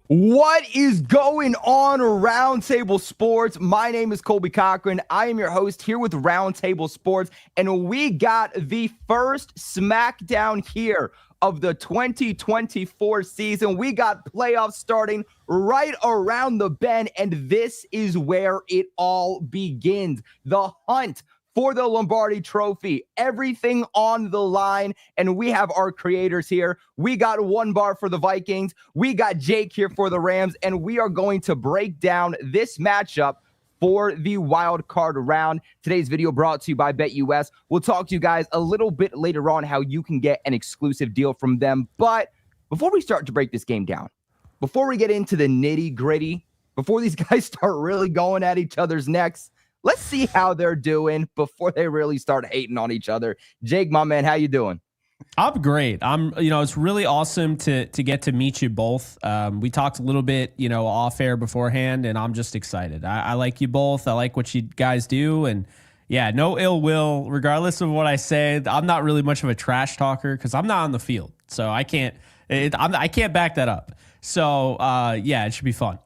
What is going on, Roundtable Sports? My name is Colby Cochran. I am your host here with Roundtable Sports, and we got the first Smackdown here of the 2024 season. We got playoffs starting right around the bend, and this is where it all begins. The hunt for the Lombardi Trophy, everything on the line, and we have our creators here. We got One Bar for the Vikings, we got Jake here for the Rams, and we are going to break down this matchup for the wild card round. Today's video brought to you by BetUS. We'll talk to you guys a little bit later on how you can get an exclusive deal from them. But before we start to break this game down, before we get into the nitty gritty, before these guys start really going at each other's necks, let's see how they're doing before they really start hating on each other. Jake, my man, how you doing? I'm great. It's really awesome to get to meet you both. We talked a little bit, off air beforehand, and I'm just excited. I like you both. I like what you guys do, and yeah, no ill will, regardless of what I say. I'm not really much of a trash talker because I'm not on the field, so I can't back that up. So yeah, it should be fun.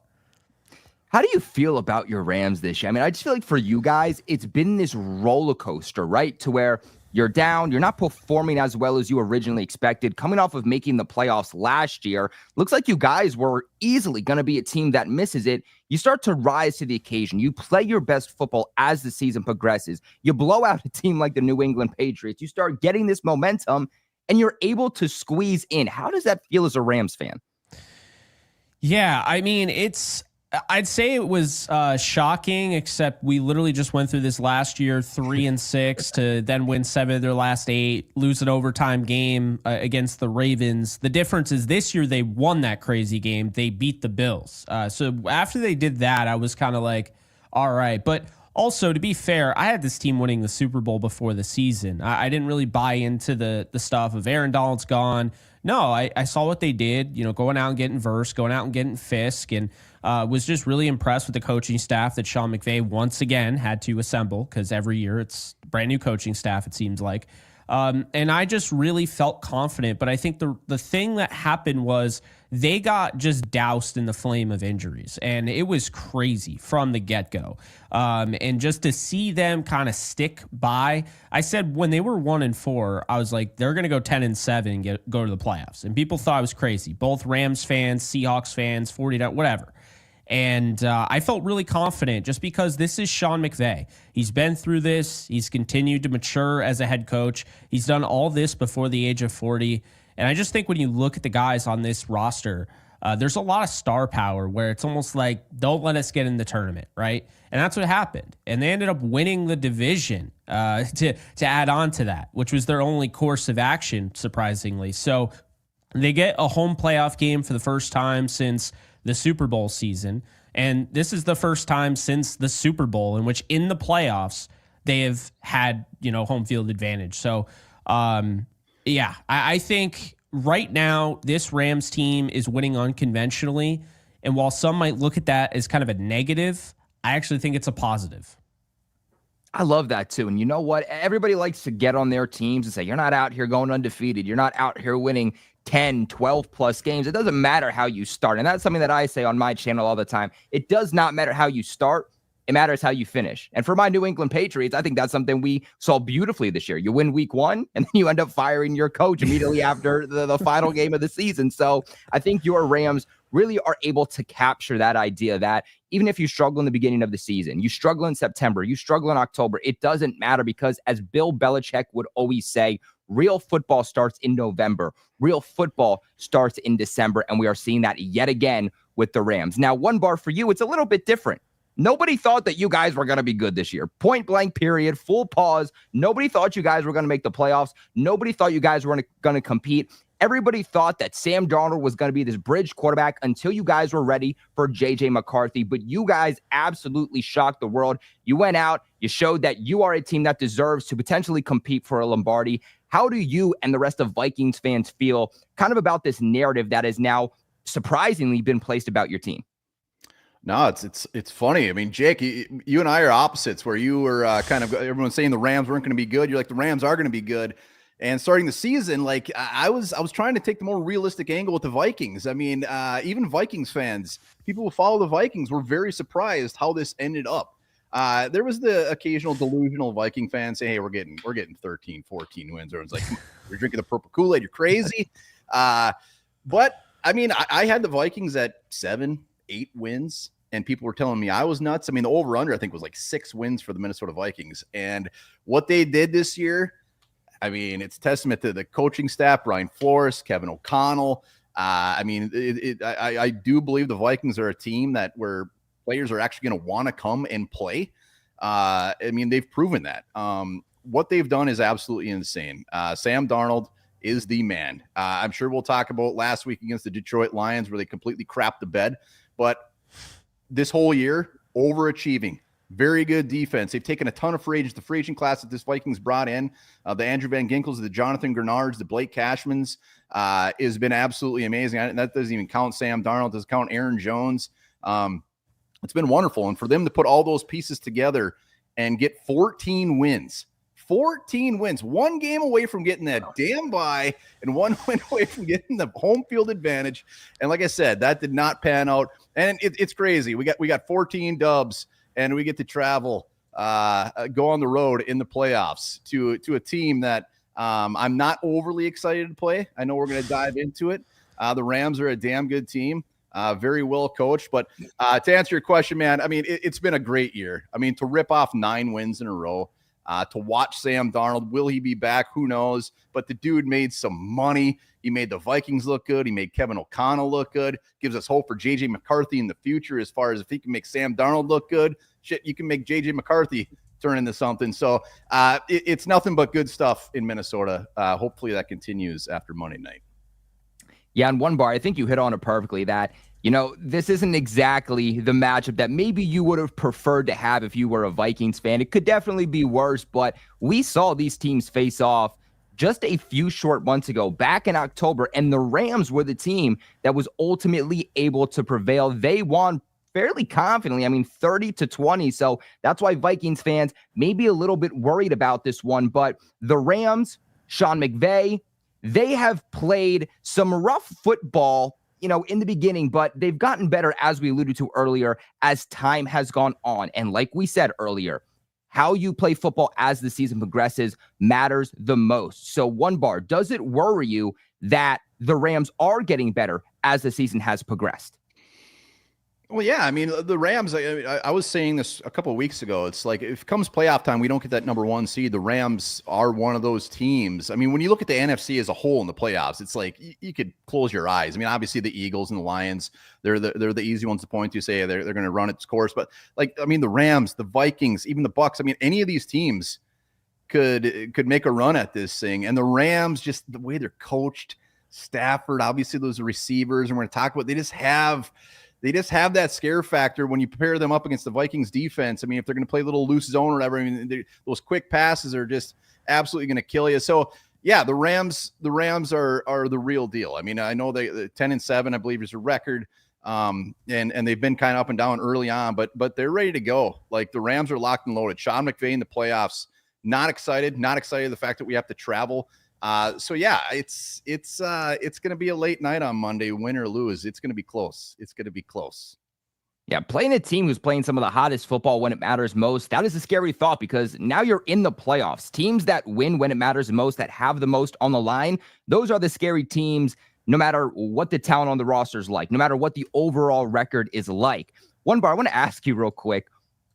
How do you feel about your Rams this year? I mean, I just feel like for you guys, it's been this roller coaster, right? To where you're down, you're not performing as well as you originally expected. Coming off of making the playoffs last year, looks like you guys were easily going to be a team that misses it. You start to rise to the occasion. You play your best football as the season progresses. You blow out a team like the New England Patriots. You start getting this momentum, and you're able to squeeze in. How does that feel as a Rams fan? Yeah, I mean, I'd say it was shocking, except we literally just went through this last year, 3-6, to then win 7 of their last 8, lose an overtime game against the Ravens. The difference is this year they won that crazy game. They beat the Bills. So after they did that, I was kind of like, all right. But also, to be fair, I had this team winning the Super Bowl before the season. I didn't really buy into the stuff of Aaron Donald's gone. No, I saw what they did, going out and getting Verse, going out and getting Fisk, and was just really impressed with the coaching staff that Sean McVay once again had to assemble, because every year it's brand new coaching staff, it seems like. And I just really felt confident. But I think the thing that happened was they got just doused in the flame of injuries. And it was crazy from the get-go. And just to see them kind of stick by, I said when they were 1-4, I was like, they're going to go 10-7 and go to the playoffs. And people thought I was crazy. Both Rams fans, Seahawks fans, 49, whatever. And I felt really confident just because this is Sean McVay. He's been through this. He's continued to mature as a head coach. He's done all this before the age of 40. And I just think when you look at the guys on this roster, there's a lot of star power where it's almost like, don't let us get in the tournament, right? And that's what happened. And they ended up winning the division to add on to that, which was their only course of action, surprisingly. So they get a home playoff game for the first time since the Super Bowl season. And this is the first time since the Super Bowl in which in the playoffs they have had, home field advantage. So, yeah, I think right now this Rams team is winning unconventionally. And while some might look at that as kind of a negative, I actually think it's a positive. I love that too. And you know what? Everybody likes to get on their teams and say, you're not out here going undefeated. You're not out here winning 10, 12 plus games. It doesn't matter how you start. And that's something that I say on my channel all the time. It does not matter how you start. It matters how you finish. And for my New England Patriots, I think that's something we saw beautifully this year. You win week 1, and then you end up firing your coach immediately after the final game of the season. So I think your Rams really are able to capture that idea that even if you struggle in the beginning of the season, you struggle in September, you struggle in October, it doesn't matter, because as Bill Belichick would always say, real football starts in November. Real football starts in December, and we are seeing that yet again with the Rams. Now, One Bar for you, it's a little bit different. Nobody thought that you guys were going to be good this year. Point blank period, full pause. Nobody thought you guys were going to make the playoffs. Nobody thought you guys were going to compete. Everybody thought that Sam Darnold was going to be this bridge quarterback until you guys were ready for J.J. McCarthy. But you guys absolutely shocked the world. You went out. You showed that you are a team that deserves to potentially compete for a Lombardi. How do you and the rest of Vikings fans feel kind of about this narrative that has now surprisingly been placed about your team? No, it's funny. I mean, Jake, you and I are opposites, where you were kind of everyone's saying the Rams weren't going to be good. You're like, the Rams are going to be good. And starting the season, like I was trying to take the more realistic angle with the Vikings. I mean, even Vikings fans, people who follow the Vikings, were very surprised how this ended up. There was the occasional delusional Viking fan say, hey, we're getting 13, 14 wins. Everyone's like, you're drinking the purple Kool-Aid, you're crazy. But I mean, I had the Vikings at 7, 8 wins, and people were telling me I was nuts. I mean, the over-under, I think, was like 6 wins for the Minnesota Vikings. And what they did this year, I mean, it's a testament to the coaching staff, Brian Flores, Kevin O'Connell. I mean, I do believe the Vikings are a team where players are actually going to want to come and play. I mean, they've proven that. What they've done is absolutely insane. Sam Darnold is the man. I'm sure we'll talk about last week against the Detroit Lions where they completely crapped the bed. But this whole year, overachieving. Very good defense. They've taken a ton of free agents. The free agent class that this Vikings brought in, the Andrew Van Ginkels, the Jonathan Grenards, the Blake Cashmans, has been absolutely amazing. That doesn't even count Sam Darnold. Doesn't count Aaron Jones. It's been wonderful. And for them to put all those pieces together and get 14 wins, 1 game away from getting that damn bye and 1 win away from getting the home field advantage. And like I said, that did not pan out. And it's crazy. We got 14 dubs. And we get to travel, go on the road in the playoffs to a team that I'm not overly excited to play. I know we're going to dive into it. The Rams are a damn good team, very well coached. But to answer your question, man, I mean, it's been a great year. I mean, to rip off 9 wins in a row, to watch Sam Darnold, will he be back? Who knows? But the dude made some money. He made the Vikings look good. He made Kevin O'Connell look good. Gives us hope for J.J. McCarthy in the future as far as if he can make Sam Darnold look good. Shit, you can make J.J. McCarthy turn into something. So it's nothing but good stuff in Minnesota. Hopefully that continues after Monday night. Yeah, and one bar, I think you hit on it perfectly that, this isn't exactly the matchup that maybe you would have preferred to have if you were a Vikings fan. It could definitely be worse, but we saw these teams face off just a few short months ago, back in October, and the Rams were the team that was ultimately able to prevail. They won fairly confidently, 30-20. So that's why Vikings fans may be a little bit worried about this one. But the Rams, Sean McVay, they have played some rough football, in the beginning, but they've gotten better, as we alluded to earlier, as time has gone on. And like we said earlier, how you play football as the season progresses matters the most. So one bar, does it worry you that the Rams are getting better as the season has progressed? Well, yeah, I mean, the Rams, I was saying this a couple of weeks ago. It's like if it comes playoff time, we don't get that number 1 seed. The Rams are one of those teams. I mean, when you look at the NFC as a whole in the playoffs, it's like you could close your eyes. I mean, obviously the Eagles and the Lions, they're the easy ones to point to, say they're going to run its course. But the Rams, the Vikings, even the Bucks, I mean, any of these teams could make a run at this thing. And the Rams, just the way they're coached, Stafford, obviously those receivers, and we're going to talk about, they just have that scare factor when you pair them up against the Vikings defense. I mean, if they're going to play a little loose zone or whatever, I mean, those quick passes are just absolutely going to kill you. So yeah, the Rams are the real deal. I mean, I know they 10-7, I believe, is a record. And they've been kind of up and down early on, but they're ready to go. Like the Rams are locked and loaded. Sean McVay in the playoffs, not excited the fact that we have to travel. So yeah, it's going to be a late night on Monday, win or lose. It's going to be close. Yeah, playing a team who's playing some of the hottest football when it matters most, that is a scary thought because now you're in the playoffs. Teams that win when it matters most, that have the most on the line, those are the scary teams, no matter what the talent on the roster is like, no matter what the overall record is like. One bar, I want to ask you real quick,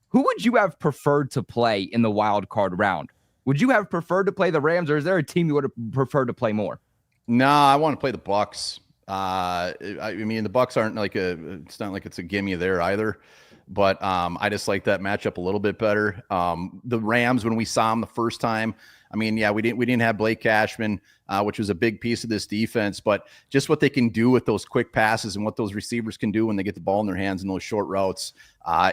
who would you have preferred to play in the wild card round? Would you have preferred to play the Rams, or is there a team you would have preferred to play more? No, I want to play the Bucks. I mean, the Bucks aren't it's not like it's a gimme there either, but I just like that matchup a little bit better. The Rams, when we saw them the first time, I mean, yeah, we didn't have Blake Cashman, which was a big piece of this defense, but just what they can do with those quick passes and what those receivers can do when they get the ball in their hands in those short routes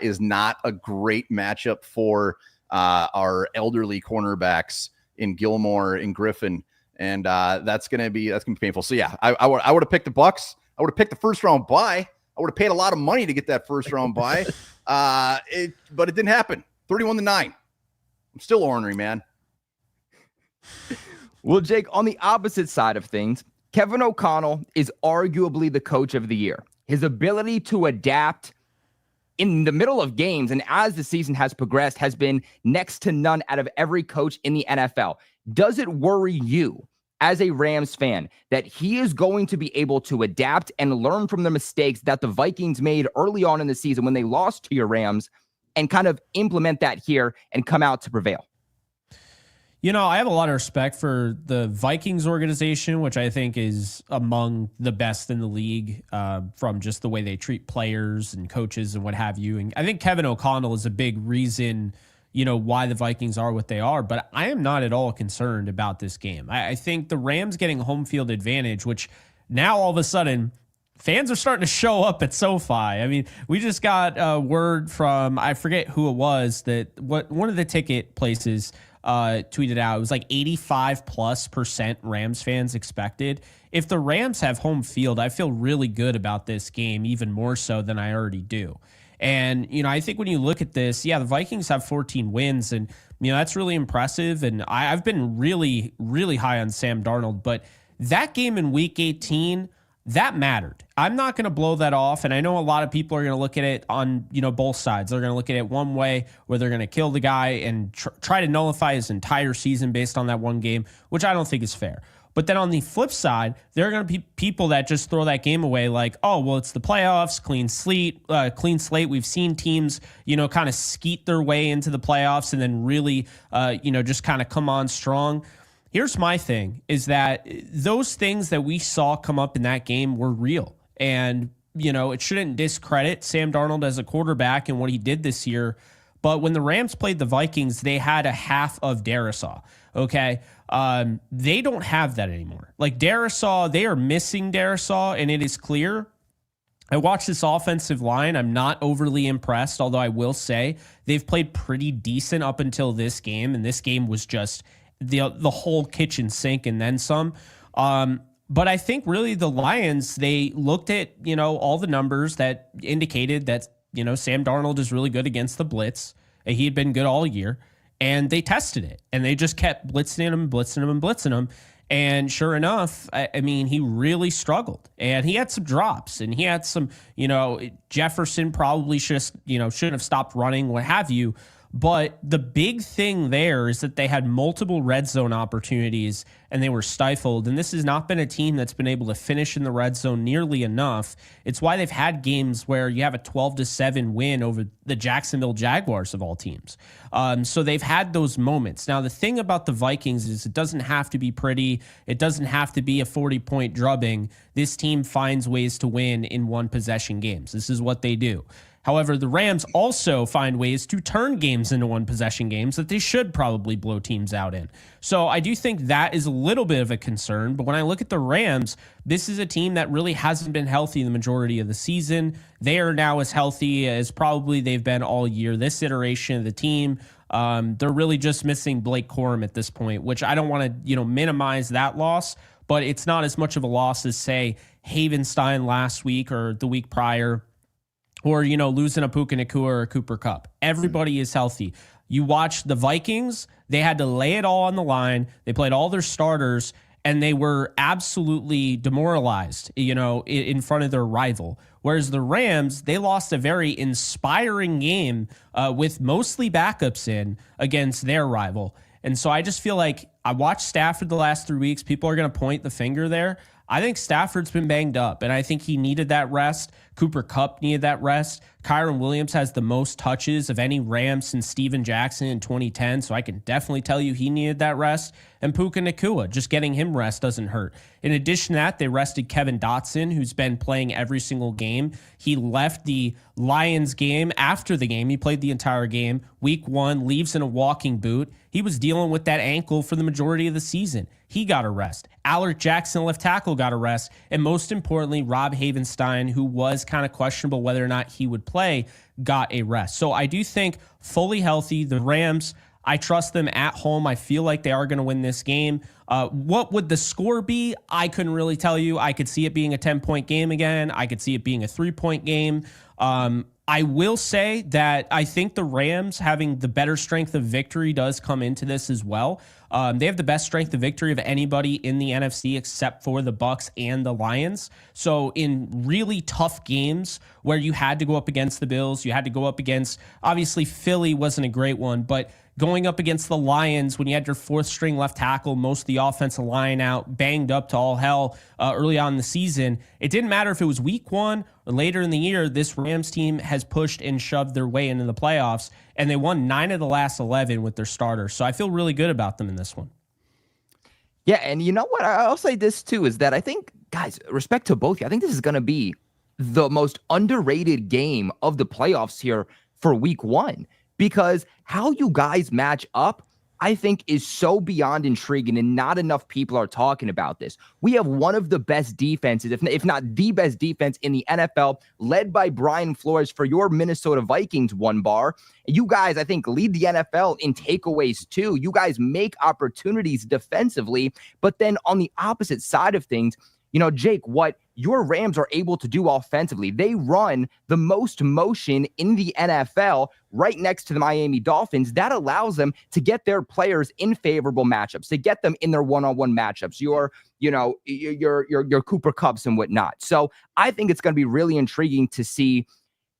is not a great matchup for our elderly cornerbacks in Gilmore and Griffin. And that's gonna be painful. So yeah, I would have picked the Bucks. I would have picked the first round bye. I would have paid a lot of money to get that first round bye. But it didn't happen. 31-9. I'm still ornery, man. Well, Jake, on the opposite side of things, Kevin O'Connell is arguably the coach of the year. His ability to adapt in the middle of games and as the season has progressed has been next to none out of every coach in the NFL. Does it worry you as a Rams fan that he is going to be able to adapt and learn from the mistakes that the Vikings made early on in the season when they lost to your Rams and kind of implement that here and come out to prevail? You know, I have a lot of respect for the Vikings organization, which I think is among the best in the league from just the way they treat players and coaches and what have you. And I think Kevin O'Connell is a big reason, you know, why the Vikings are what they are. But I am not at all concerned about this game. I think the Rams getting home field advantage, which now all of a sudden fans are starting to show up at SoFi. I mean, we just got word from, I forget who it was, that one of the ticket places tweeted out, it was like 85+% Rams fans expected. If the Rams have home field, I feel really good about this game, even more so than I already do. And, you know, I think when you look at this, yeah, the Vikings have 14 wins, and, you know, that's really impressive. And I've been really, really high on Sam Darnold, but that game in week 18, that mattered. I'm not going to blow that off. And I know a lot of people are going to look at it on, you know, both sides. They're going to look at it one way where they're going to kill the guy and try to nullify his entire season based on that one game, which I don't think is fair. But then on the flip side, there are going to be people that just throw that game away like, oh, well, it's the playoffs, clean slate. We've seen teams, you know, kind of skeet their way into the playoffs and then really, you know, just kind of come on strong. Here's my thing, is that those things that we saw come up in that game were real. And, you know, it shouldn't discredit Sam Darnold as a quarterback and what he did this year. But when the Rams played the Vikings, they had a half of Darisaw, okay? They don't have that anymore. Like Darisaw, they are missing Darisaw, and it is clear. I watched this offensive line. I'm not overly impressed, although I will say they've played pretty decent up until this game, and this game was just the whole kitchen sink and then some. But I think really the Lions, they looked at, you know, all the numbers that indicated that, you know, Sam Darnold is really good against the blitz. He had been good all year, and they tested it, and they just kept blitzing him. And sure enough, I mean, he really struggled, and he had some drops, and he had some, you know, Jefferson probably shouldn't have stopped running, what have you. But the big thing there is that they had multiple red zone opportunities and they were stifled. And this has not been a team that's been able to finish in the red zone nearly enough. It's why they've had games where you have a 12-7 win over the Jacksonville Jaguars of all teams. So they've had those moments. Now, the thing about the Vikings is it doesn't have to be pretty. It doesn't have to be a 40-point drubbing. This team finds ways to win in one-possession games. This is what they do. However, the Rams also find ways to turn games into one-possession games that they should probably blow teams out in. So I do think that is a little bit of a concern. But when I look at the Rams, this is a team that really hasn't been healthy the majority of the season. They are now as healthy as probably they've been all year. This iteration of the team, they're really just missing Blake Corum at this point, which I don't want to, minimize that loss. But it's not as much of a loss as, say, Havenstein last week or the week prior, or, losing a Puka Nacua or a Cooper Kupp. Everybody is healthy. You watch the Vikings, they had to lay it all on the line. They played all their starters, and they were absolutely demoralized, in front of their rival. Whereas the Rams, they lost a very inspiring game with mostly backups in against their rival. And so I just feel like I watched Stafford the last 3 weeks. People are going to point the finger there. I think Stafford's been banged up, and I think he needed that rest. Cooper Kupp needed that rest. Kyron Williams has the most touches of any Ram since Steven Jackson in 2010, so I can definitely tell you he needed that rest. And Puka Nacua, just getting him rest doesn't hurt. In addition to that, they rested Kevin Dotson, who's been playing every single game. He left the Lions game after the game. He played the entire game. Week 1, leaves in a walking boot. He was dealing with that ankle for the majority of the season. He got a rest. Alec Jackson, left tackle, got a rest. And most importantly, Rob Havenstein, who was kind of questionable whether or not he would play, got a rest. So I do think fully healthy, the Rams, I trust them at home. I feel like they are going to win this game. What would the score be? I couldn't really tell you. I could see it being a 10-point game again. I could see it being a 3-point game. I will say that I think the Rams having the better strength of victory does come into this as well. They have the best strength of victory of anybody in the NFC except for the Bucs and the Lions. So in really tough games where you had to go up against the Bills, you had to go up against, obviously Philly wasn't a great one, but going up against the Lions when you had your fourth string left tackle, most of the offensive line out, banged up to all hell early on in the season, it didn't matter if it was week 1 or later in the year. This Rams team has pushed and shoved their way into the playoffs, and they won 9 of the last 11 with their starters. So I feel really good about them in this one. Yeah, and you know what? I'll say this too, is that I think, guys, respect to both of you, I think this is going to be the most underrated game of the playoffs here for week 1. Because how you guys match up, I think, is so beyond intriguing, and not enough people are talking about this. We have one of the best defenses, if not the best defense in the NFL, led by Brian Flores for your Minnesota Vikings, one bar. You guys, I think, lead the NFL in takeaways too. You guys make opportunities defensively, but then on the opposite side of things, you know, Jake, what your Rams are able to do offensively, they run the most motion in the NFL right next to the Miami Dolphins. That allows them to get their players in favorable matchups, to get them in their one-on-one matchups, your Cooper Kupps and whatnot. So I think it's going to be really intriguing to see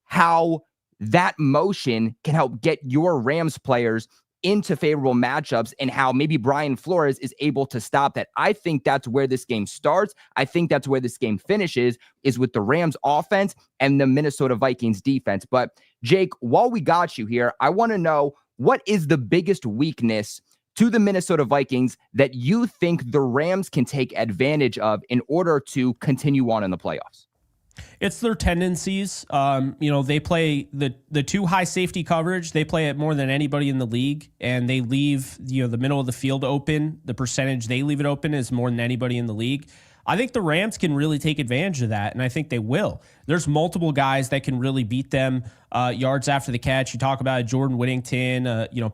how that motion can help get your Rams players into favorable matchups, and how maybe Brian Flores is able to stop that. I think that's where this game starts. I think that's where this game finishes, is with the Rams offense and the Minnesota Vikings defense. But Jake, while we got you here, I want to know, what is the biggest weakness to the Minnesota Vikings that you think the Rams can take advantage of in order to continue on in the playoffs? It's their tendencies. They play the too high safety coverage. They play it more than anybody in the league, and they leave the middle of the field open. The percentage they leave it open is more than anybody in the league. I think the Rams can really take advantage of that, and I think they will. There's multiple guys that can really beat them yards after the catch. You talk about Jordan Whittington,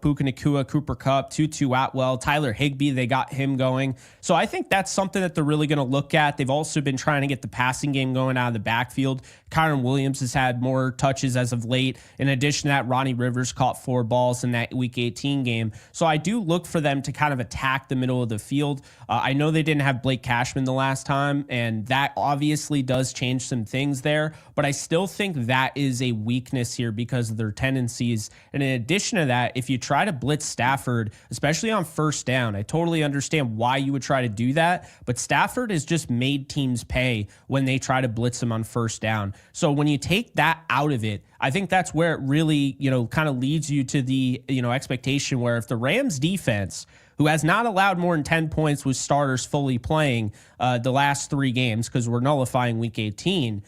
Puka Nacua, Cooper Kupp, Tutu Atwell, Tyler Higbee. They got him going. So I think that's something that they're really going to look at. They've also been trying to get the passing game going out of the backfield. Kyron Williams has had more touches as of late. In addition to that, Ronnie Rivers caught 4 balls in that Week 18 game. So I do look for them to kind of attack the middle of the field. I know they didn't have Blake Cashman the last time, and that obviously does change some things there. But I still think that is a weakness here because of their tendencies. And in addition to that, if you try to blitz Stafford, especially on first down, I totally understand why you would try to do that. But Stafford has just made teams pay when they try to blitz him on first down. So when you take that out of it, I think that's where it really, kind of leads you to the, expectation where if the Rams defense, who has not allowed more than 10 points with starters fully playing the last 3 games because we're nullifying Week 18,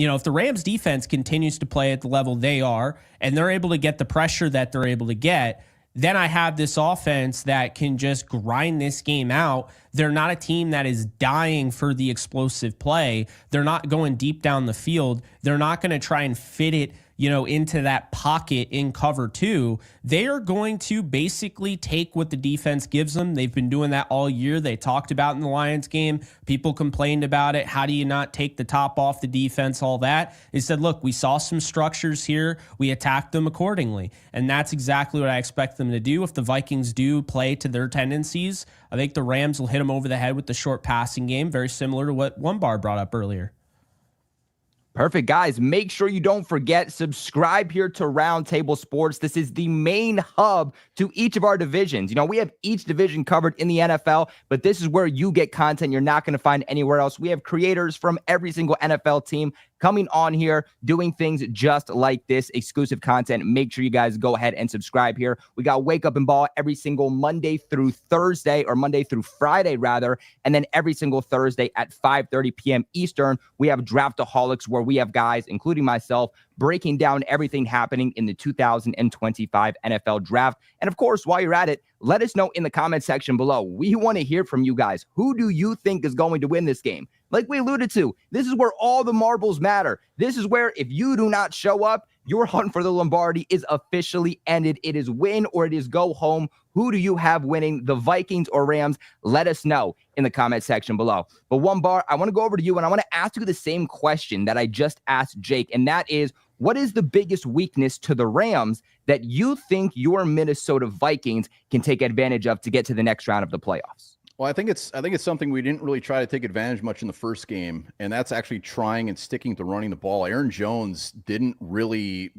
if the Rams defense continues to play at the level they are and they're able to get the pressure that they're able to get, then I have this offense that can just grind this game out. They're not a team that is dying for the explosive play. They're not going deep down the field. They're not going to try and fit it, into that pocket in cover 2. They are going to basically take what the defense gives them. They've been doing that all year. They talked about in the Lions game. People complained about it. How do you not take the top off the defense, all that? They said, look, we saw some structures here. We attacked them accordingly. And that's exactly what I expect them to do. If the Vikings do play to their tendencies, I think the Rams will hit them over the head with the short passing game, very similar to what One Bar brought up earlier. Perfect, guys. Make sure you don't forget, subscribe here to Roundtable Sports. This is the main hub to each of our divisions. We have each division covered in the NFL, but this is where you get content you're not going to find anywhere else. We have creators from every single NFL team coming on here, doing things just like this, exclusive content. Make sure you guys go ahead and subscribe here. We got Wake Up and Ball every single Monday through Thursday, or Monday through Friday, rather. And then every single Thursday at 5:30 p.m. Eastern, we have Draftaholics, where we have guys, including myself, breaking down everything happening in the 2025 NFL Draft. And of course, while you're at it, let us know in the comment section below. We want to hear from you guys. Who do you think is going to win this game? Like we alluded to, this is where all the marbles matter. This is where if you do not show up, your hunt for the Lombardi is officially ended. It is win or it is go home. Who do you have winning, the Vikings or Rams? Let us know in the comment section below. But One Bar, I want to go over to you and I want to ask you the same question that I just asked Jake, and that is, what is the biggest weakness to the Rams that you think your Minnesota Vikings can take advantage of to get to the next round of the playoffs? Well, I think it's something we didn't really try to take advantage much in the first game, and that's actually trying and sticking to running the ball. Aaron Jones didn't really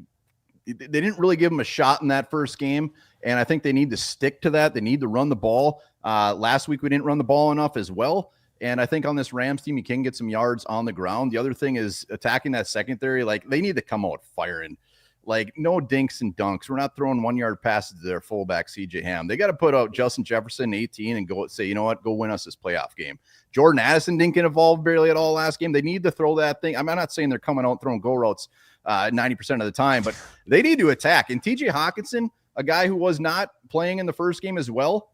give him a shot in that first game, and I think they need to stick to that. They need to run the ball. Last week we didn't run the ball enough as well, and I think on this Rams team you can get some yards on the ground. The other thing is attacking that secondary. Like, they need to come out firing. Like, no dinks and dunks. We're not throwing 1-yard passes to their fullback, CJ Ham. They got to put out Justin Jefferson 18 and go say, you know what, go win us this playoff game. Jordan Addison didn't get involved barely at all last game. They need to throw that thing. I'm not saying they're coming out throwing go routes 90% of the time, but they need to attack. And TJ Hawkinson, a guy who was not playing in the first game as well,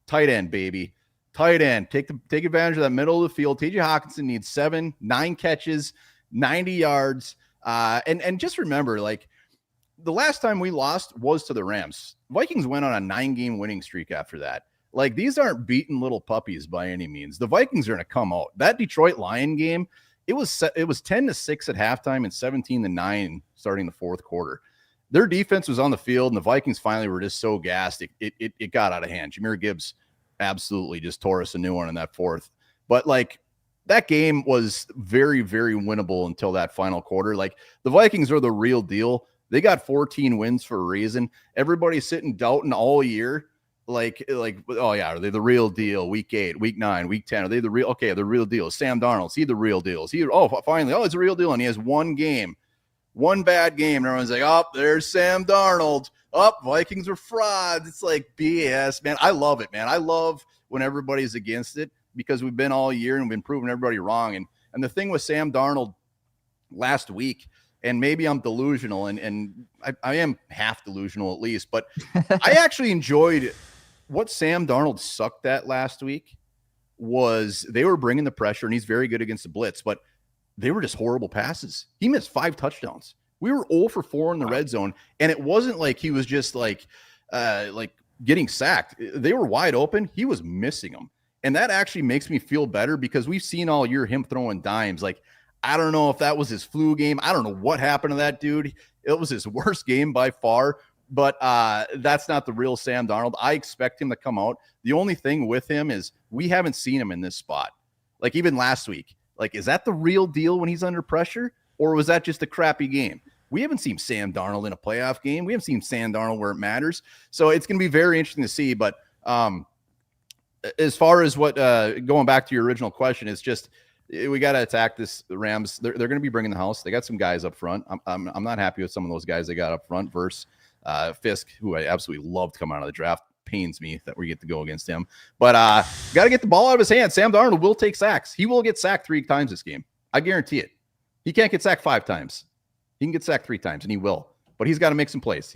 tight end, baby. Tight end. Take advantage of that middle of the field. TJ Hawkinson needs 9 catches, 90 yards. And just remember, like, the last time we lost was to the Rams. Vikings went on a 9-game winning streak after that. Like, these aren't beaten little puppies by any means. The Vikings are going to come out. That Detroit Lion game, it was 10-6 at halftime and 17-9 starting the fourth quarter. Their defense was on the field, and the Vikings finally were just so gassed. It got out of hand. Jahmyr Gibbs absolutely just tore us a new one in that fourth. But, like, that game was very, very winnable until that final quarter. Like, the Vikings are the real deal. They got 14 wins for a reason. Everybody's sitting doubting all year. Like, oh yeah, are they the real deal? Week 8, week 9, week 10. Are they the real? Okay, the real deal. Sam Darnold, is he the real deal? Is he? Oh, finally, it's a real deal. And he has one bad game. And everyone's like, oh, there's Sam Darnold. Oh, Vikings are frauds. It's like BS, man. I love it, man. I love when everybody's against it, because we've been all year and we've been proving everybody wrong. And the thing with Sam Darnold last week, and maybe I'm delusional, and I am half delusional at least, but I actually enjoyed what Sam Darnold sucked at last week. Was they were bringing the pressure, and he's very good against the blitz, but they were just horrible passes. He missed 5 touchdowns. We were 0 for 4 in the red zone, and it wasn't like he was just like getting sacked. They were wide open. He was missing them, and that actually makes me feel better, because we've seen all year him throwing dimes. Like, I don't know if that was his flu game. I don't know what happened to that dude. It was his worst game by far, but that's not the real Sam Darnold. I expect him to come out. The only thing with him is we haven't seen him in this spot. Like, even last week, like, is that the real deal when he's under pressure, or was that just a crappy game? We haven't seen Sam Darnold in a playoff game. We haven't seen Sam Darnold where it matters. So it's going to be very interesting to see. But as far as what going back to your original question, it's just, we got to attack the Rams. They're going to be bringing the house. They got some guys up front. I'm not happy with some of those guys they got up front versus Fisk, who I absolutely loved coming out of the draft. Pains me that we get to go against him. But got to get the ball out of his hands. Sam Darnold will take sacks. He will get sacked 3 times this game. I guarantee it. He can't get sacked 5 times. He can get sacked 3 times, and he will. But he's got to make some plays.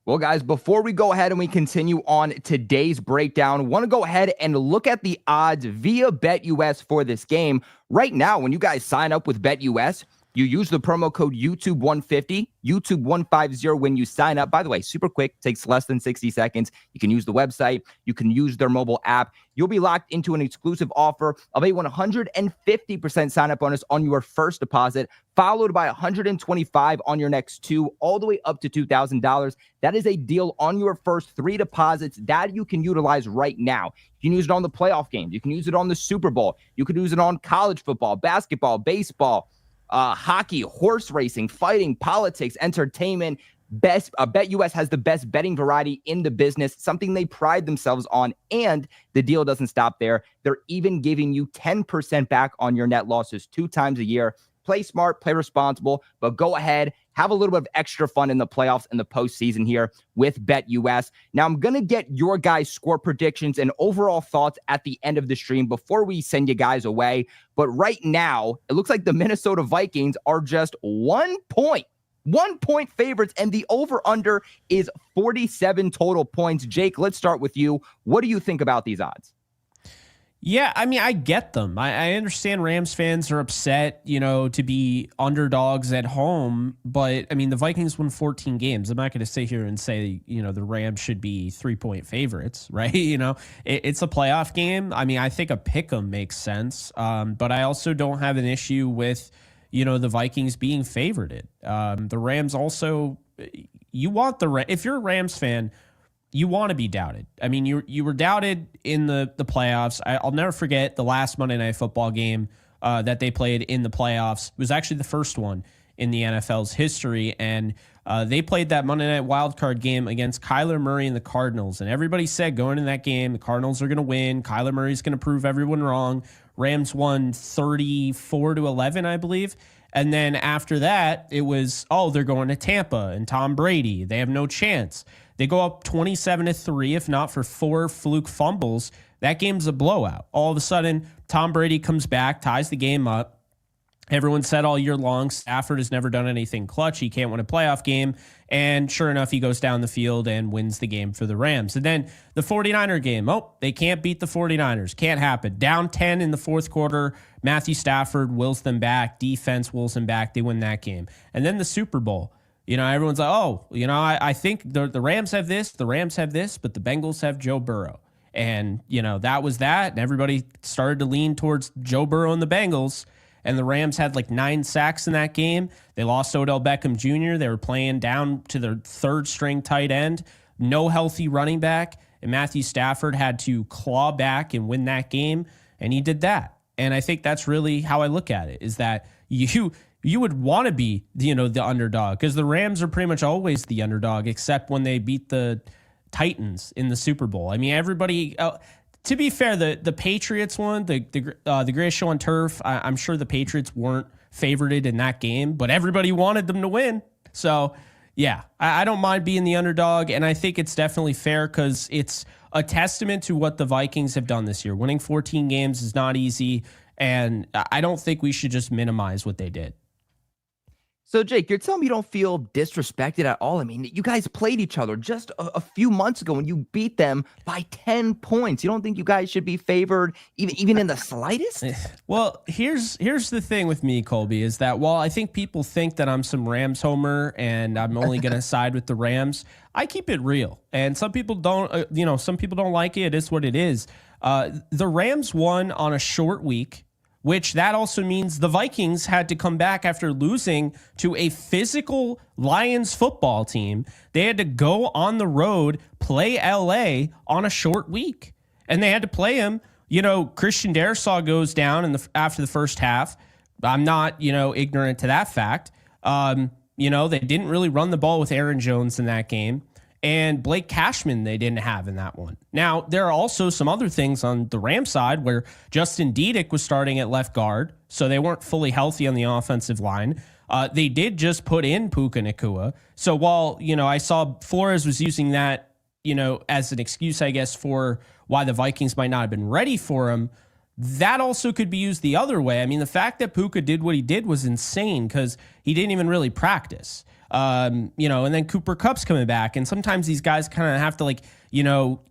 Well, guys, before we go ahead and we continue on today's breakdown, want to go ahead and look at the odds via BetUS for this game. Right now, when you guys sign up with BetUS, you use the promo code YouTube150, YouTube150 when you sign up. By the way, super quick, takes less than 60 seconds. You can use the website. You can use their mobile app. You'll be locked into an exclusive offer of a 150% sign-up bonus on your first deposit, followed by 125 on your next 2, all the way up to $2,000. That is a deal on your first 3 deposits that you can utilize right now. You can use it on the playoff games. You can use it on the Super Bowl. You can use it on college football, basketball, baseball, hockey, horse racing, fighting, politics, entertainment. BetUS has the best betting variety in the business, something they pride themselves on, and the deal doesn't stop there. They're even giving you 10% back on your net losses 2 times a year. Play smart, play responsible, but go ahead, have a little bit of extra fun in the playoffs and the postseason here with BetUS. Now, I'm going to get your guys' score predictions and overall thoughts at the end of the stream before we send you guys away. But right now, it looks like the Minnesota Vikings are just 1 point favorites, and the over-under is 47 total points. Jake, let's start with you. What do you think about these odds? Yeah, I mean, I get them. I understand Rams fans are upset, to be underdogs at home. But, I mean, the Vikings won 14 games. I'm not going to sit here and say, the Rams should be 3-point favorites, right? It's a playoff game. I mean, I think a pick 'em makes sense. But I also don't have an issue with, the Vikings being favored. The Rams also, if you're a Rams fan, you want to be doubted. I mean, you were doubted in the playoffs. I'll never forget the last Monday Night Football game that they played in the playoffs. It was actually the first one in the NFL's history, and they played that Monday Night wildcard game against Kyler Murray and the Cardinals, and everybody said going in that game, the Cardinals are going to win. Kyler Murray's going to prove everyone wrong. Rams won 34-11, I believe. And then after that, it was, they're going to Tampa and Tom Brady. They have no chance. They go up 27-3, if not for 4 fluke fumbles. That game's a blowout. All of a sudden, Tom Brady comes back, ties the game up. Everyone said all year long, Stafford has never done anything clutch. He can't win a playoff game. And sure enough, he goes down the field and wins the game for the Rams. And then the 49er game. They can't beat the 49ers. Can't happen. Down 10 in the fourth quarter. Matthew Stafford wills them back. Defense wills them back. They win that game. And then the Super Bowl. Everyone's like, I think the Rams have this, the Rams have this, but the Bengals have Joe Burrow. And, that was that. And everybody started to lean towards Joe Burrow and the Bengals. And the Rams had like 9 sacks in that game. They lost Odell Beckham Jr. They were playing down to their third string tight end. No healthy running back. And Matthew Stafford had to claw back and win that game. And he did that. And I think that's really how I look at it, is that you would want to be, the underdog, because the Rams are pretty much always the underdog, except when they beat the Titans in the Super Bowl. I mean, everybody... to be fair, the Patriots won, the greatest show on turf. I'm sure the Patriots weren't favorited in that game, but everybody wanted them to win. So, yeah, I don't mind being the underdog, and I think it's definitely fair because it's a testament to what the Vikings have done this year. Winning 14 games is not easy, and I don't think we should just minimize what they did. So, Jake, you're telling me you don't feel disrespected at all? I mean, you guys played each other just a few months ago and you beat them by 10 points. You don't think you guys should be favored even in the slightest? Well, here's the thing with me, Colby, is that while I think people think that I'm some Rams homer and I'm only going to side with the Rams, I keep it real. And some people don't, some people don't like it. It is what it is. The Rams won on a short week, which that also means the Vikings had to come back after losing to a physical Lions football team. They had to go on the road, play LA on a short week. And they had to play him. Christian Darrisaw goes down after the first half. I'm not, ignorant to that fact. They didn't really run the ball with Aaron Jones in that game. And Blake Cashman they didn't have in that one. Now, there are also some other things on the Rams side where Justin Dedick was starting at left guard, so they weren't fully healthy on the offensive line. They did just put in Puka Nacua. So while, I saw Flores was using that, as an excuse, I guess, for why the Vikings might not have been ready for him, that also could be used the other way. I mean, the fact that Puka did what he did was insane because he didn't even really practice. And then Cooper Kupp's coming back. And sometimes these guys kind of have to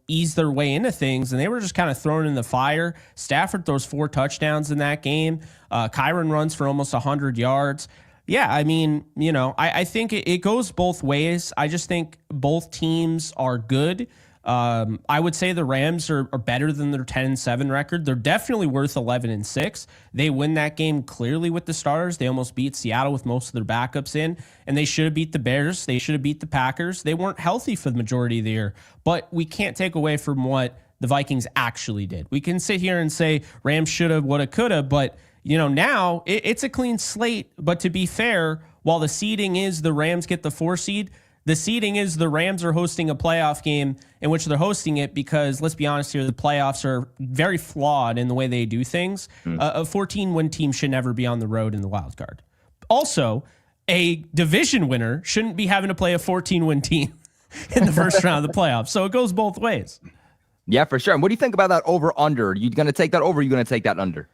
ease their way into things. And they were just kind of thrown in the fire. Stafford throws 4 touchdowns in that game. Kyron runs for almost 100 yards. Yeah, I mean, I think it goes both ways. I just think both teams are good. I would say the Rams are better than their 10-7 record. They're definitely worth 11-6. They win that game clearly with the starters. They almost beat Seattle with most of their backups in, and they should have beat the Bears. They should have beat the Packers. They weren't healthy for the majority of the year, but we can't take away from what the Vikings actually did. We can sit here and say Rams should have, woulda, coulda, but now it's a clean slate. But to be fair, while the seeding is the Rams get the 4 seed, the seeding is the Rams are hosting a playoff game in which they're hosting it because, let's be honest here, the playoffs are very flawed in the way they do things. A 14-win team should never be on the road in the wild card. Also, a division winner shouldn't be having to play a 14-win team in the first round of the playoffs. So it goes both ways. Yeah, for sure. And what do you think about that over-under? You going to take that over or are you going to take that under?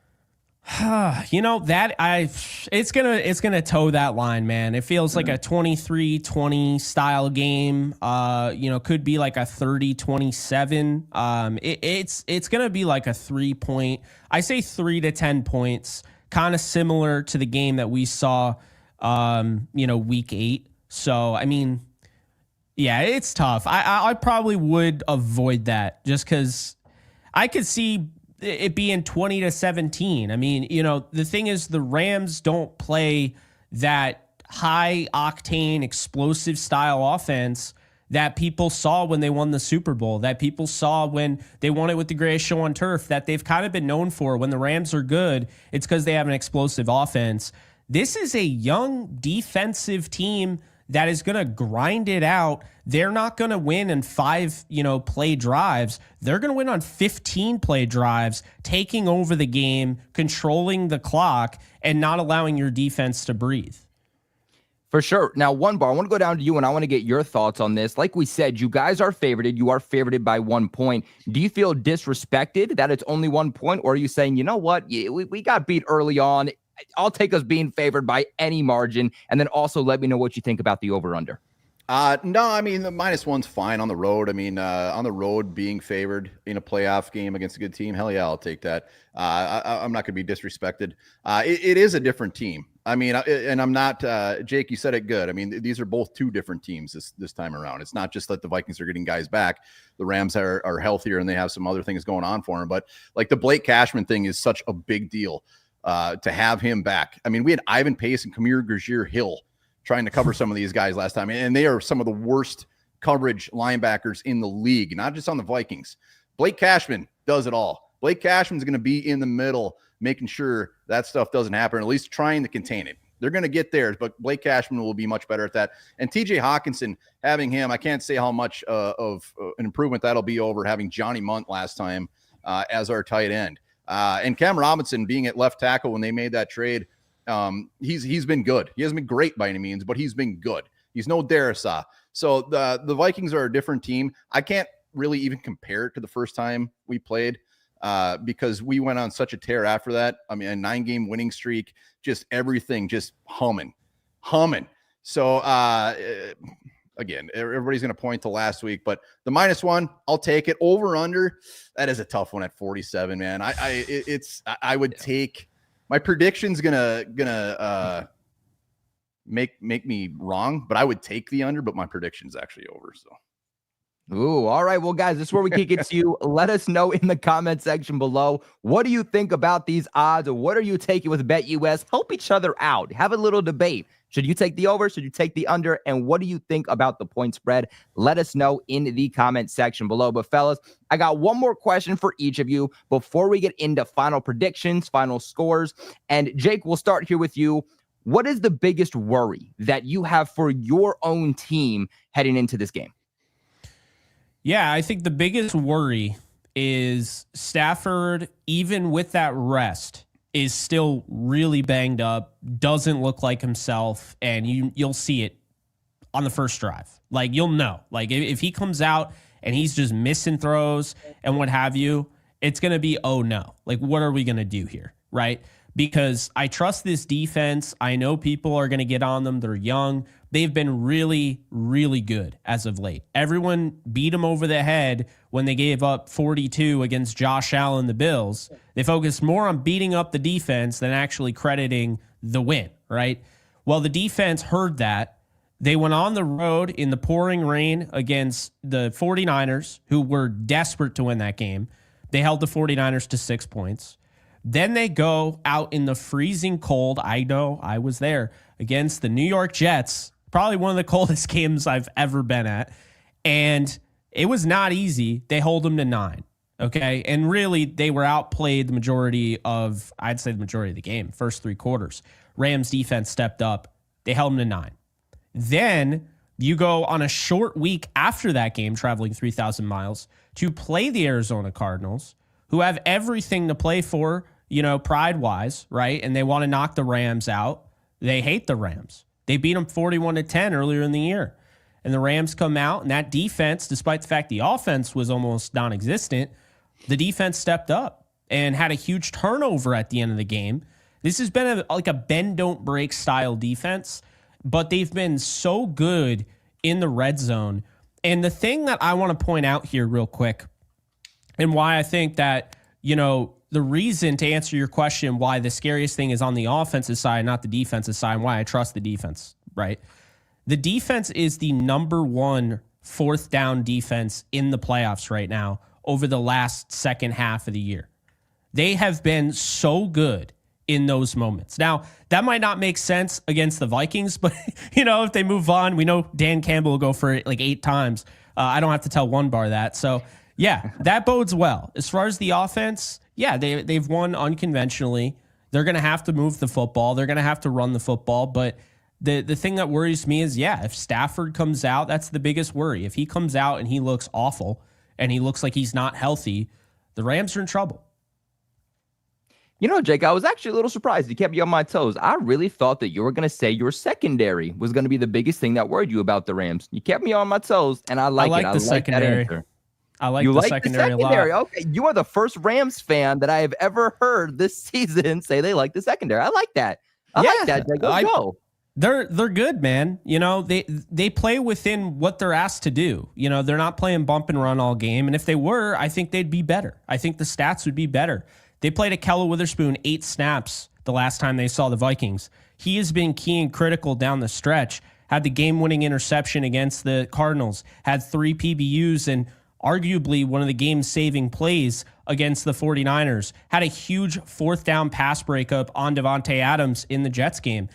It's gonna toe that line, man. It feels like a 23-20 style game. Could be like a 30-27. It's gonna be like a 3-point. I say 3 to 10 points, kind of similar to the game that we saw, week 8. So I mean, yeah, it's tough. I probably would avoid that just because I could see it being 20-17. I mean, the thing is the Rams don't play that high octane explosive style offense that people saw when they won the Super Bowl, that people saw when they won it with the greatest show on turf, that they've kind of been known for. When the Rams are good, it's because they have an explosive offense. This is a young defensive team that is going to grind it out. They're not going to win in 5, play drives. They're going to win on 15 play drives, taking over the game, controlling the clock, and not allowing your defense to breathe. For sure. Now, I want to go down to you, and I want to get your thoughts on this. Like we said, you guys are favorited. You are favorited by 1 point. Do you feel disrespected that it's only 1 point, or are you saying, you know what, we got beat early on. I'll take us being favored by any margin, and then also let me know what you think about the over-under. No, I mean, the -1's fine on the road. I mean, on the road, being favored in a playoff game against a good team, hell yeah, I'll take that. I'm not going to be disrespected. It is a different team. I mean, and I'm not, Jake, you said it good. I mean, these are both 2 different teams this time around. It's not just that the Vikings are getting guys back. The Rams are healthier and they have some other things going on for them. But like the Blake Cashman thing is such a big deal to have him back. I mean, we had Ivan Pace and Kamir Gurgier-Hill trying to cover some of these guys last time, and they are some of the worst coverage linebackers in the league, not just on the Vikings. Blake Cashman does it all. Blake Cashman's going to be in the middle, making sure that stuff doesn't happen, or at least trying to contain it. They're going to get theirs, but Blake Cashman will be much better at that. And TJ Hawkinson, having him, I can't say how much of an improvement that'll be over having Johnny Munt last time as our tight end. And Cam Robinson being at left tackle when they made that trade, he's been good. He hasn't been great by any means, but he's been good. He's no Darisaw. So the Vikings are a different team. I can't really even compare it to the first time we played because we went on such a tear after that. I mean, a 9-game winning streak, just everything just humming. So again, everybody's going to point to last week, but the -1, I'll take it. Over under, that is a tough one at 47, man. I would take. My prediction's gonna make me wrong, but I would take the under, but my prediction's actually over. So, ooh, all right. Well, guys, this is where we kick it to you. Let us know in the comment section below. What do you think about these odds, or what are you taking with BetUS? Help each other out. Have a little debate. Should you take the over? Should you take the under? And what do you think about the point spread? Let us know in the comment section below. But fellas, I got one more question for each of you before we get into final predictions, final scores. And Jake, we'll start here with you. What is the biggest worry that you have for your own team heading into this game? Yeah, I think the biggest worry is Stafford, even with that rest, is still really banged up, doesn't look like himself, and you'll see it on the first drive. Like, you'll know. Like, if he comes out and he's just missing throws and what have you, it's going to be, oh no. Like, what are we going to do here, right? Because I trust this defense. I know people are going to get on them. They're young. They've been really, really good as of late. Everyone beat them over the head when they gave up 42 against Josh Allen, the Bills. They focused more on beating up the defense than actually crediting the win, right? Well, the defense heard that. They went on the road in the pouring rain against the 49ers, who were desperate to win that game. They held the 49ers to 6 points. Then they go out in the freezing cold. I know, I was there, against the New York Jets. Probably one of the coldest games I've ever been at. And it was not easy. They hold them to 9. Okay. And really, they were outplayed the majority of the game, first 3 quarters. Rams defense stepped up. They held them to 9. Then you go on a short week after that game, traveling 3,000 miles to play the Arizona Cardinals, who have everything to play for, pride-wise, right? And they want to knock the Rams out. They hate the Rams. They beat them 41-10 earlier in the year. And the Rams come out, and that defense, despite the fact the offense was almost non-existent, the defense stepped up and had a huge turnover at the end of the game. This has been like a bend-don't-break style defense, but they've been so good in the red zone. And the thing that I want to point out here real quick, and why I think that, the reason to answer your question, why the scariest thing is on the offensive side, not the defensive side, and why I trust the defense, right? The defense is the number 1 4th down defense in the playoffs right now over the last second half of the year. They have been so good in those moments. Now, that might not make sense against the Vikings, but if they move on, we know Dan Campbell will go for it like 8 times. I don't have to tell one bar that. So yeah, that bodes well. As far as the offense, yeah, they've won unconventionally. They're going to have to move the football. They're going to have to run the football. But the thing that worries me is, if Stafford comes out, that's the biggest worry. If he comes out and he looks awful and he looks like he's not healthy, the Rams are in trouble. Jake, I was actually a little surprised. You kept me on my toes. I really thought that you were going to say your secondary was going to be the biggest thing that worried you about the Rams. You kept me on my toes, and I like it. I like secondary. That answer. I like the secondary a lot. Okay, you are the first Rams fan that I have ever heard this season say they like the secondary. I like that. I like that, Jake. Let's go. They're good, man. They play within what they're asked to do. They're not playing bump and run all game. And if they were, I think they'd be better. I think the stats would be better. They played Akella Witherspoon 8 snaps the last time they saw the Vikings. He has been key and critical down the stretch. Had the game-winning interception against the Cardinals. Had 3 PBUs and arguably one of the game-saving plays against the 49ers. Had a huge 4th down pass breakup on Devontae Adams in the Jets game.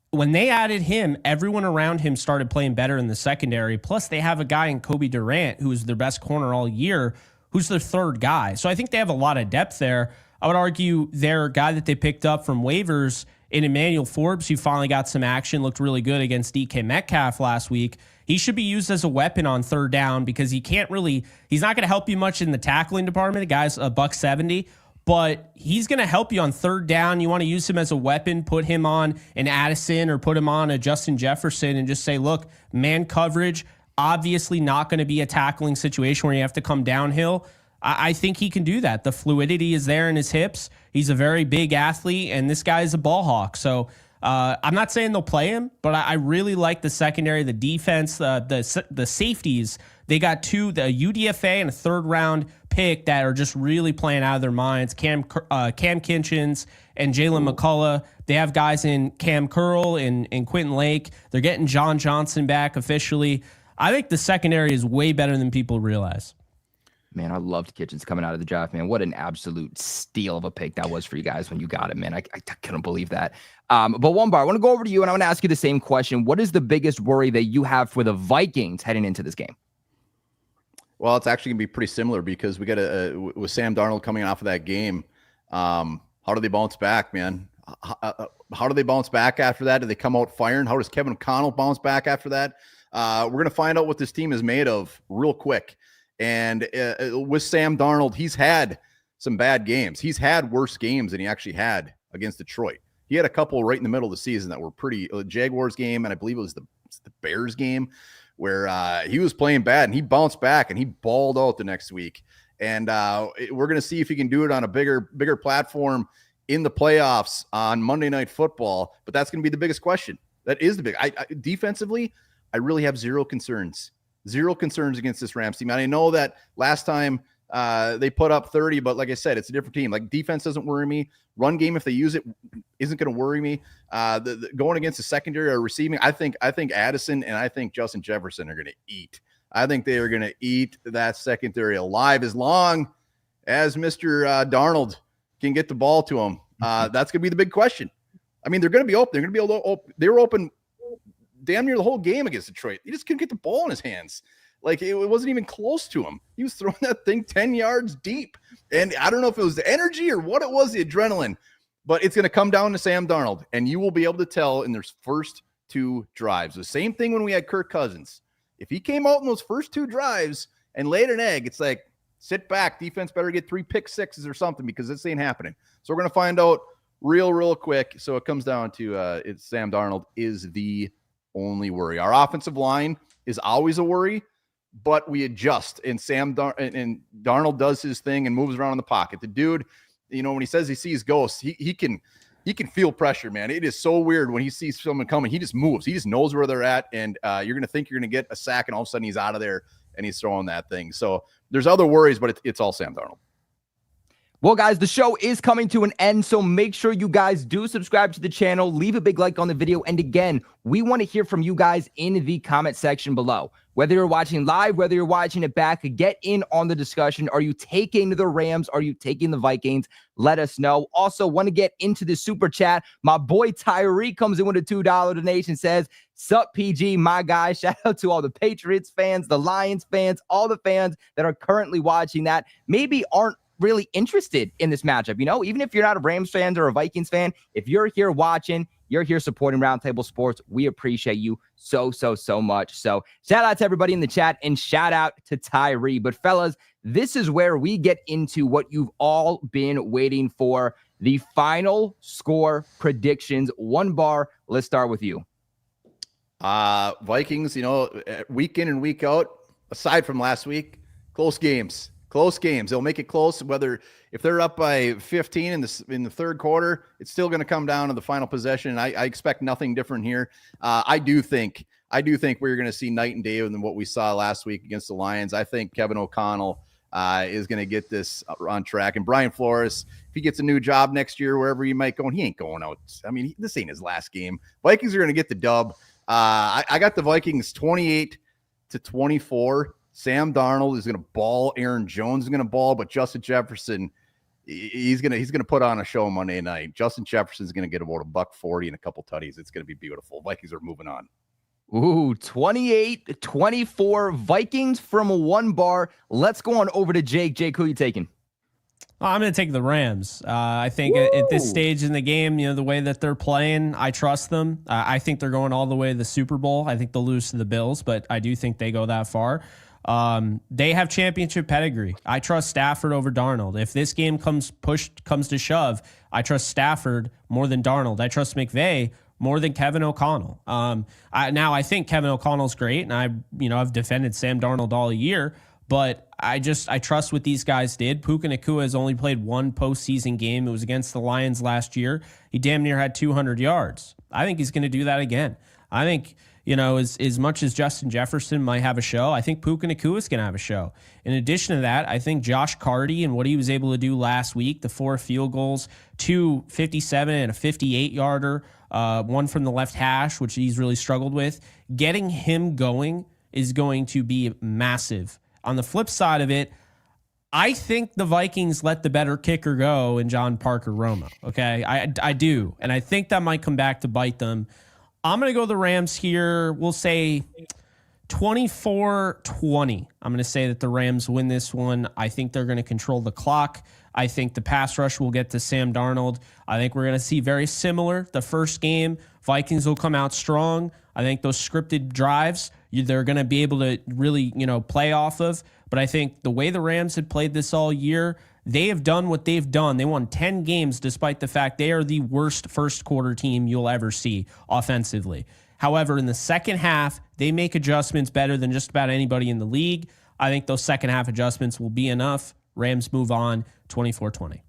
When they added him, everyone around him started playing better in the secondary. Plus, they have a guy in Kobe Durant, who is their best corner all year, who's their 3rd guy. So I think they have a lot of depth there. I would argue their guy that they picked up from waivers in Emmanuel Forbes, who finally got some action, looked really good against DK Metcalf last week. He should be used as a weapon on 3rd down because he's not going to help you much in the tackling department. The guy's $170, but he's going to help you on 3rd down. You want to use him as a weapon, put him on an Addison or put him on a Justin Jefferson and just say, look, man coverage, obviously not going to be a tackling situation where you have to come downhill. I think he can do that. The fluidity is there in his hips. He's a very big athlete, and this guy is a ball hawk. So I'm not saying they'll play him, but I really like the secondary, the defense, the safeties. They got 2, the UDFA and a 3rd round pick that are just really playing out of their minds. Cam Kinchins and Jalen McCullough. They have guys in Cam Curl and Quentin Lake. They're getting John Johnson back officially. I think the secondary is way better than people realize. Man, I loved Kitchens coming out of the draft, man. What an absolute steal of a pick that was for you guys when you got him, man. I couldn't believe that. But one bar, I want to go over to you, and I want to ask you the same question. What is the biggest worry that you have for the Vikings heading into this game? Well, it's actually going to be pretty similar because we got with Sam Darnold coming off of that game. How do they bounce back, man? How do they bounce back after that? Do they come out firing? How does Kevin O'Connell bounce back after that? We're going to find out what this team is made of real quick. And with Sam Darnold, he's had some bad games. He's had worse games than he actually had against Detroit. He had a couple right in the middle of the season that were pretty Jaguars game, and I believe it was the Bears game where he was playing bad, and he bounced back and he balled out the next week. And we're going to see if he can do it on a bigger platform in the playoffs on Monday Night Football. But that's going to be the biggest question. That is the big. Defensively, I really have zero concerns against this Rams team. And I know that last time they put up 30, but like I said, it's a different team. Like defense doesn't worry me. Run game, if they use it, isn't going to worry me. Going against the secondary or receiving, I think Addison and I think Justin Jefferson are going to eat. I think they are going to eat that secondary alive as long as Mr. Darnold can get the ball to him. That's going to be the big question. I mean, they're going to be open. They're going to be able to open. They were open damn near the whole game against Detroit. He just couldn't get the ball in his hands. Like it wasn't even close to him. He was throwing that thing 10 yards deep. And I don't know if it was the energy or what it was, the adrenaline, but it's going to come down to Sam Darnold. And you will be able to tell in their first 2 drives. The same thing when we had Kirk Cousins. If he came out in those first 2 drives and laid an egg, it's like, sit back. Defense better get 3 pick sixes or something because this ain't happening. So we're going to find out real quick. So it comes down to it's Sam Darnold is the only worry. Our offensive line is always a worry, but we adjust. And and Darnold does his thing and moves around in the pocket. The dude, when he says he sees ghosts, he can feel pressure, man. It is so weird when he sees someone coming. He just moves. He just knows where they're at, and you're going to think you're going to get a sack, and all of a sudden he's out of there and he's throwing that thing. So there's other worries, but it's all Sam Darnold. Well, guys, the show is coming to an end, so make sure you guys do subscribe to the channel, leave a big like on the video, and again, we want to hear from you guys in the comment section below. Whether you're watching live, whether you're watching it back, get in on the discussion. Are you taking the Rams? Are you taking the Vikings? Let us know. Also, want to get into the super chat. My boy Tyree comes in with a $2 donation, says, "Sup, PG, my guy." Shout out to all the Patriots fans, the Lions fans, all the fans that are currently watching that maybe aren't really interested in this matchup. You know, even if you're not a Rams fan or a Vikings fan, if you're here watching, you're here supporting Roundtable Sports, we appreciate you so much. So shout out to everybody in the chat and shout out to Tyree. But fellas, this is where we get into what you've all been waiting for, the final score predictions. One bar, let's start with you. Vikings, you know, week in and week out, aside from last week, close games. They'll make it close. Whether if they're up by 15 in the third quarter, it's still going to come down to the final possession. I expect nothing different here. I do think we're going to see night and day than what we saw last week against the Lions. I think Kevin O'Connell is going to get this on track. And Brian Flores, if he gets a new job next year, wherever he might go, and he ain't going out. I mean, this ain't his last game. Vikings are going to get the dub. I got the Vikings 28-24. Sam Darnold is going to ball. Aaron Jones is going to ball, but Justin Jefferson, he's going to put on a show Monday night. Justin Jefferson is going to get about $140 and a couple tutties. It's going to be beautiful. Vikings are moving on. Ooh, 28-24 Vikings from one bar. Let's go on over to Jake. Jake, who are you taking? I'm going to take the Rams. I think at this stage in the game, you know, the way that they're playing, I trust them. I think they're going all the way to the Super Bowl. I think they'll lose to the Bills, but I do think they go that far. They have championship pedigree. I trust Stafford over Darnold. If this game comes to shove, I trust Stafford more than Darnold. I trust McVay more than Kevin O'Connell. I think Kevin O'Connell's great, and I've defended Sam Darnold all year, but I trust what these guys did. Puka Nacua has only played one postseason game. It was against the Lions last year. He damn near had 200 yards. I think he's going to do that again. I think, you know, as much as Justin Jefferson might have a show, I think Puka Nacua is going to have a show. In addition to that, I think Josh Carty and what he was able to do last week, the 4 field goals, 2 57 and a 58-yarder, one from the left hash, which he's really struggled with. Getting him going is going to be massive. On the flip side of it, I think the Vikings let the better kicker go in John Parker Roma. Okay, I do. And I think that might come back to bite them. I'm going to go the Rams here. We'll say 24-20. I'm going to say that the Rams win this one. I think they're going to control the clock. I think the pass rush will get to Sam Darnold. I think we're going to see very similar. The first game, Vikings will come out strong. I think those scripted drives, they're going to be able to really, play off of. But I think the way the Rams had played this all year, they have done what they've done. They won 10 games despite the fact they are the worst first quarter team you'll ever see offensively. However, in the second half, they make adjustments better than just about anybody in the league. I think those second half adjustments will be enough. Rams move on 24-20.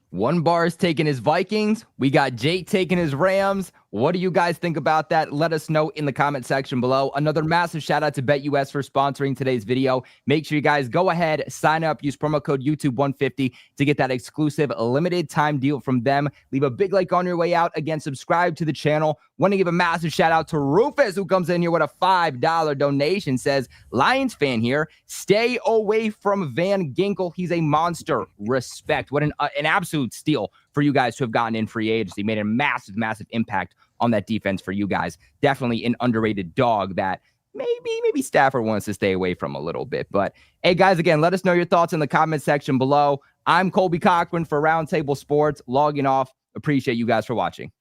One bar is taking his Vikings. We got Jake taking his Rams. What do you guys think about that? Let us know in the comment section below. Another massive shout out to BetUS for sponsoring today's video. Make sure you guys go ahead, sign up, use promo code YouTube150 to get that exclusive limited time deal from them. Leave a big like on your way out. Again, subscribe to the channel. Want to give a massive shout out to Rufus, who comes in here with a $5 donation. Says, Lions fan here. Stay away from Van Ginkel. He's a monster. Respect. What an absolute steal for you guys to have gotten in free agency. Made a massive impact on that defense for you guys. Definitely an underrated dog that maybe Stafford wants to stay away from a little bit. But hey, guys, again, let us know your thoughts in the comment section below. I'm Colby Cochran for Roundtable Sports, logging off. Appreciate you guys for watching.